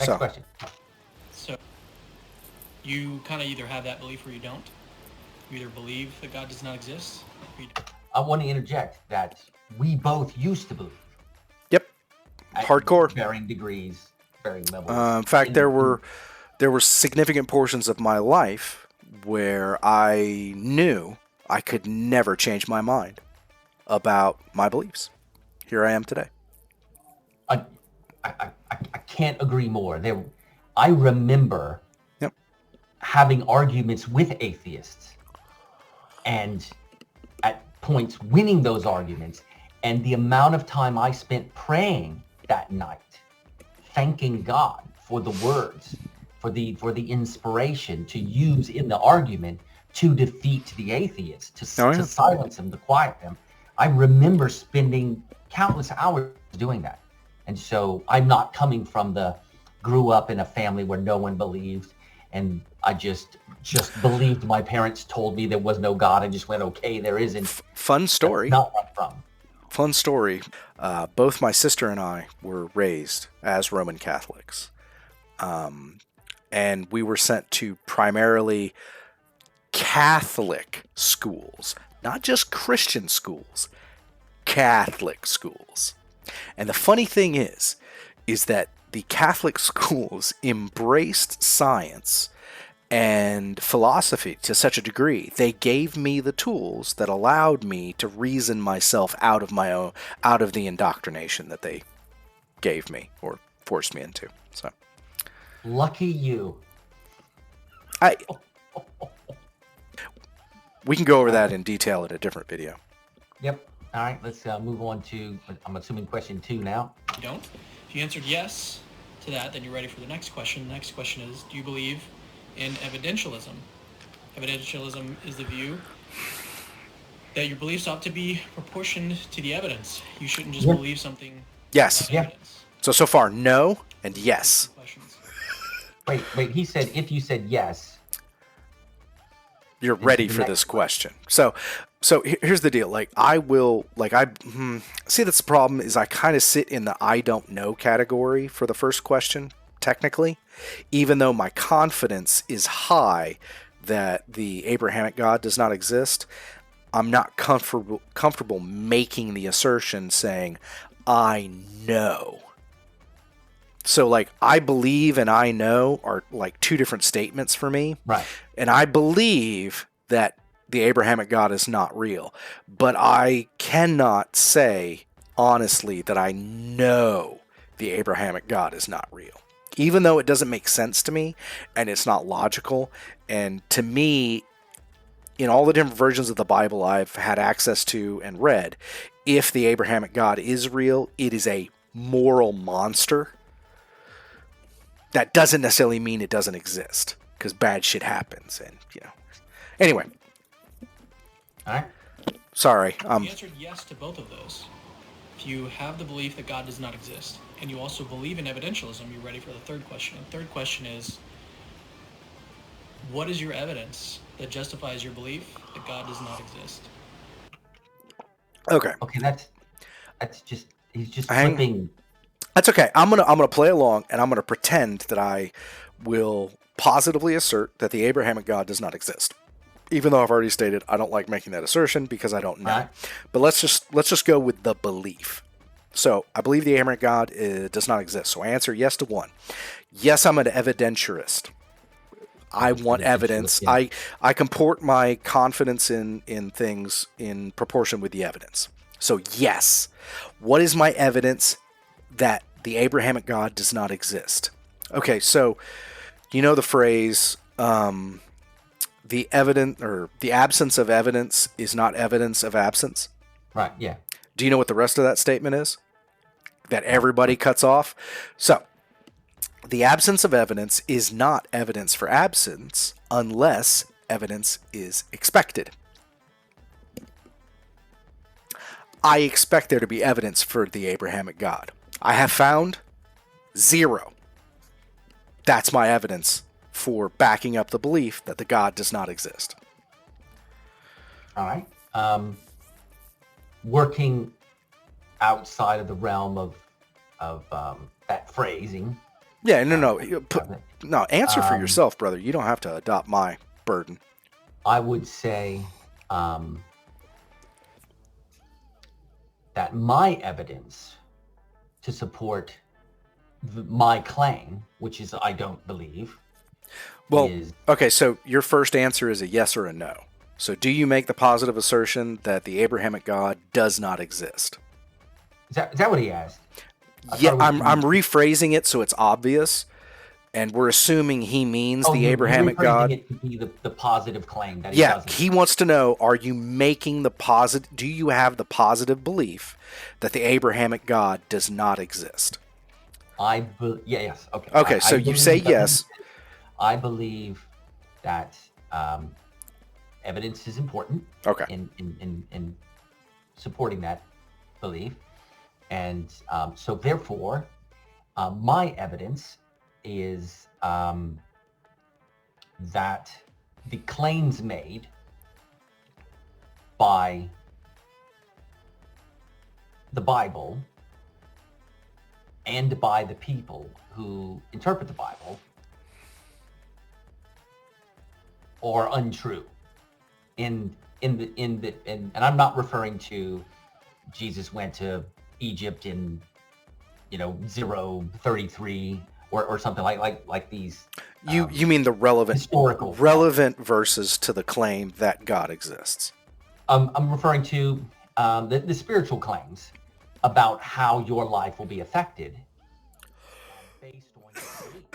Next question. So, you kind of either have that belief or you don't. You either believe that God does not exist, or you don't. I want to interject that we both used to believe. Yep. At Hardcore. varying degrees, varying levels. In fact, there were significant portions of my life where I knew I could never change my mind about my beliefs. Here I am today. I can't agree more. I remember Yep. having arguments with atheists, and at points winning those arguments, and the amount of time I spent praying that night, thanking God for the words, for the inspiration to use in the argument to defeat the atheists, to silence them, to quiet them. I remember spending countless hours doing that. And so I'm not coming from grew up in a family where no one believed, and I just believed my parents told me there was no God and just went, okay, there isn't. Fun story. That's not where I'm from. Fun story. Both my sister and I were raised as Roman Catholics. And we were sent to primarily Catholic schools, not just Christian schools, Catholic schools. And the funny thing is that the Catholic schools embraced science and philosophy to such a degree, they gave me the tools that allowed me to reason myself out of the indoctrination that they gave me or forced me into. So, lucky you. We can go over that in detail in a different video. Yep. All right, let's move on to, I'm assuming, question 2 now. You don't. If you answered yes to that, then you're ready for the next question. The next question is, do you believe in evidentialism? Evidentialism is the view that your beliefs ought to be proportioned to the evidence. You shouldn't just believe something Yes. without evidence. So far, no and yes. Wait, he said if you said yes, you're ready for this question. So here's the deal. See, that's the problem is I kind of sit in the I don't know category for the first question, technically, even though my confidence is high that the Abrahamic God does not exist. I'm not comfortable making the assertion saying, I know. So, I believe and I know are two different statements for me. Right. And I believe that the Abrahamic God is not real. But I cannot say, honestly, that I know the Abrahamic God is not real. Even though it doesn't make sense to me, and it's not logical. And to me, in all the different versions of the Bible I've had access to and read, if the Abrahamic God is real, it is a moral monster. That doesn't necessarily mean it doesn't exist, because bad shit happens, and Anyway. All right. Sorry. You answered yes to both of those. If you have the belief that God does not exist, and you also believe in evidentialism, you're ready for the third question. And the third question is, what is your evidence that justifies your belief that God does not exist? Okay. Okay, that's just he's just flipping. That's okay. I'm gonna play along, and I'm gonna pretend that I will positively assert that the Abrahamic God does not exist, even though I've already stated I don't like making that assertion because I don't know. Right. But let's just go with the belief. So I believe the Abrahamic God does not exist. So I answer yes to 1. Yes, I'm an evidentiarist. I want evidence. Yeah. I comport my confidence in things in proportion with the evidence. So yes, what is my evidence that the Abrahamic God does not exist? Okay, so you know the phrase, the absence of evidence is not evidence of absence. Right. Yeah. Do you know what the rest of that statement is? That everybody cuts off. So the absence of evidence is not evidence for absence unless evidence is expected. I expect there to be evidence for the Abrahamic God. I have found 0. That's my evidence for backing up the belief that the God does not exist. All right. Working outside of the realm of that phrasing. Yeah, no. Answer for Um, yourself, brother. You don't have to adopt my burden. I would say that my evidence to support my claim, which is I don't believe, Well, is okay, so your first answer is a yes or a no. So do you make the positive assertion that the Abrahamic God does not exist? is that what he asked? I Yeah, thought it was I'm rephrasing it so it's obvious, and we're assuming he means the you're Abrahamic rephrasing God. it to be the positive claim that he Yeah, doesn't. he wants to know, are you making the positive, do you have the positive belief that the Abrahamic God does not exist? Yes, okay. Okay, so you say yes. I believe that evidence is important Okay. in supporting that belief. And so therefore, my evidence is that the claims made by the Bible and by the people who interpret the Bible are untrue. And I'm not referring to Jesus went to Egypt in 033 or something like these. You mean the historical relevant verses to the claim that God exists? I'm referring to the spiritual claims about how your life will be affected based on your belief and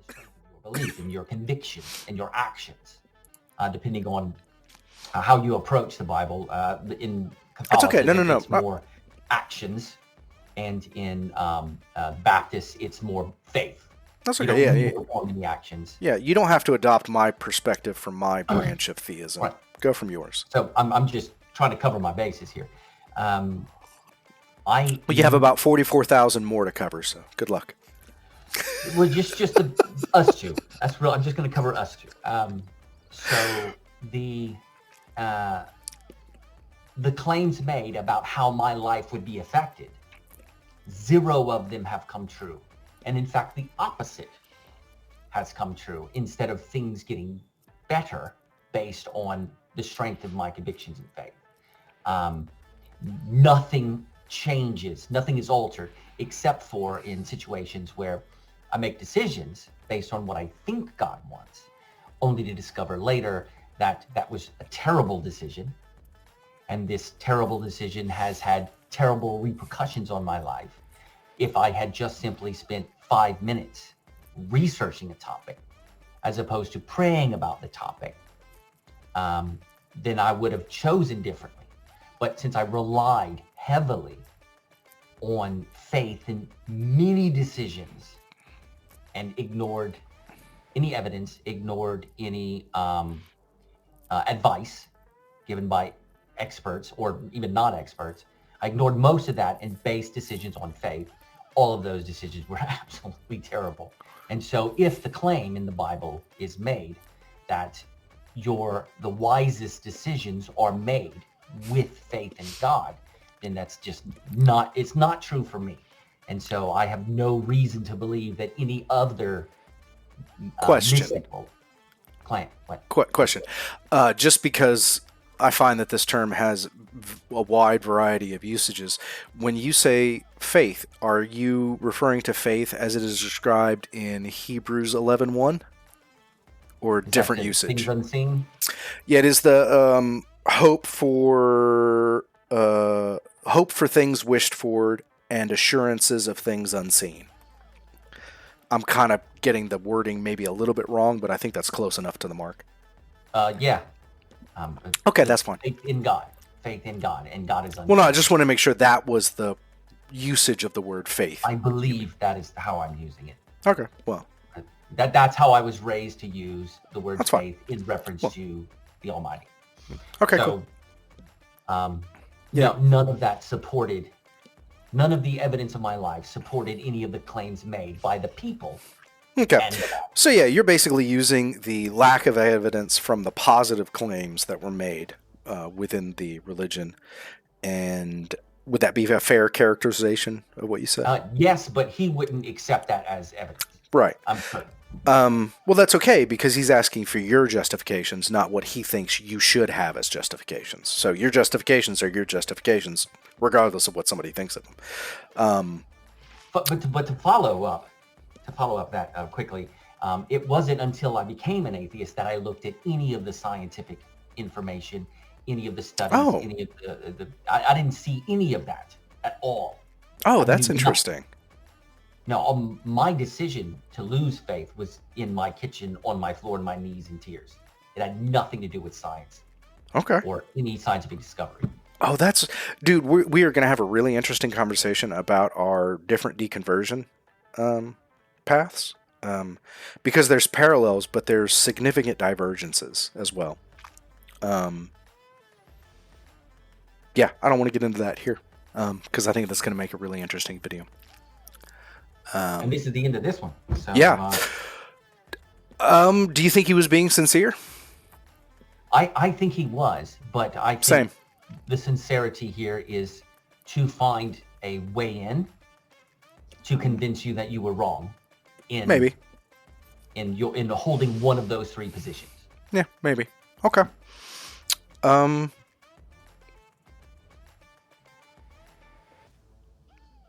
the strength of your belief and your convictions and your actions, depending on how you approach the Bible. In Catholicism, No. It's more actions, and in Baptist, it's more faith. That's You okay. don't Yeah. perform any actions. Yeah, you don't have to adopt my perspective from my branch of theism. Right. Go from yours. So I'm just trying to cover my bases here. Well, you have about 44,000 more to cover, so good luck. Well, just us two. That's real. I'm just going to cover us two. So the claims made about how my life would be affected, 0 of them have come true, and in fact, the opposite has come true. Instead of things getting better based on the strength of my convictions and faith, nothing changes, nothing is altered, except for in situations where I make decisions based on what I think God wants, only to discover later that that was a terrible decision. And this terrible decision has had terrible repercussions on my life. If I had just simply spent 5 minutes researching a topic, as opposed to praying about the topic, then I would have chosen differently. But since I relied heavily on faith in many decisions and ignored any evidence, ignored any advice given by experts or even not experts, I ignored most of that and based decisions on faith. All of those decisions were absolutely terrible. And so if the claim in the Bible is made that the wisest decisions are made with faith in God, then that's just it's not true for me. And so I have no reason to believe that any other Question. Claim. Question. Just because I find that this term has a wide variety of usages, when you say faith, are you referring to faith as it is described in Hebrews 11:1, or different usage? Things unseen? Yeah, it is the hope for things wished for and assurances of things unseen. I'm kind of getting the wording maybe a little bit wrong, but I think that's close enough to the mark. Yeah. Okay, that's fine. Faith in God, and God is unseen. Well, no, I just want to make sure that was the usage of the word faith. I believe that is how I'm using it. Okay, well. That's how I was raised to use the word That's faith fine. in reference to the Almighty. Okay, so, cool. Yeah. none of that supported None of the evidence of my life supported any of the claims made by the people. Okay. So yeah, you're basically using the lack of evidence from the positive claims that were made within the religion. And would that be a fair characterization of what you said? Yes, but he wouldn't accept that as evidence. Right. I'm certain. Well, that's okay, because he's asking for your justifications, not what he thinks you should have as justifications. So your justifications are your justifications, regardless of what somebody thinks of them. But to follow up that quickly, it wasn't until I became an atheist that I looked at any of the scientific information, any of the studies, any of I didn't see any of that at all. Oh, that's interesting. No, my decision to lose faith was in my kitchen, on my floor, on my knees in tears. It had nothing to do with science. Okay. Or any scientific discovery. Oh, dude, we are going to have a really interesting conversation about our different deconversion paths. Because there's parallels, but there's significant divergences as well. Yeah, I don't want to get into that here, because I think that's going to make a really interesting video. And this is the end of this one. So, yeah. Do you think he was being sincere? I think he was, but I think the sincerity here is to find a way in to convince you that you were wrong in in holding one of those three positions. Yeah, maybe. Okay.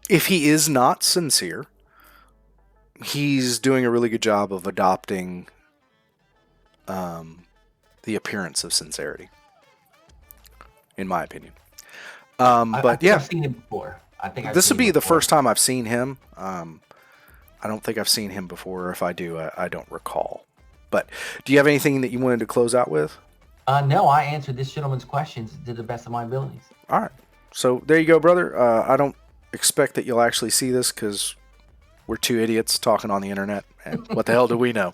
If he is not sincere, he's doing a really good job of adopting the appearance of sincerity, in my opinion. But yeah, I've seen him before. I think this would be the first time I've seen him. I don't think I've seen him before. If I do, I don't recall. But do you have anything that you wanted to close out with? No, I answered this gentleman's questions to the best of my abilities. All right. So there you go, brother. I don't expect that you'll actually see this, because we're two idiots talking on the internet, and what the hell do we know?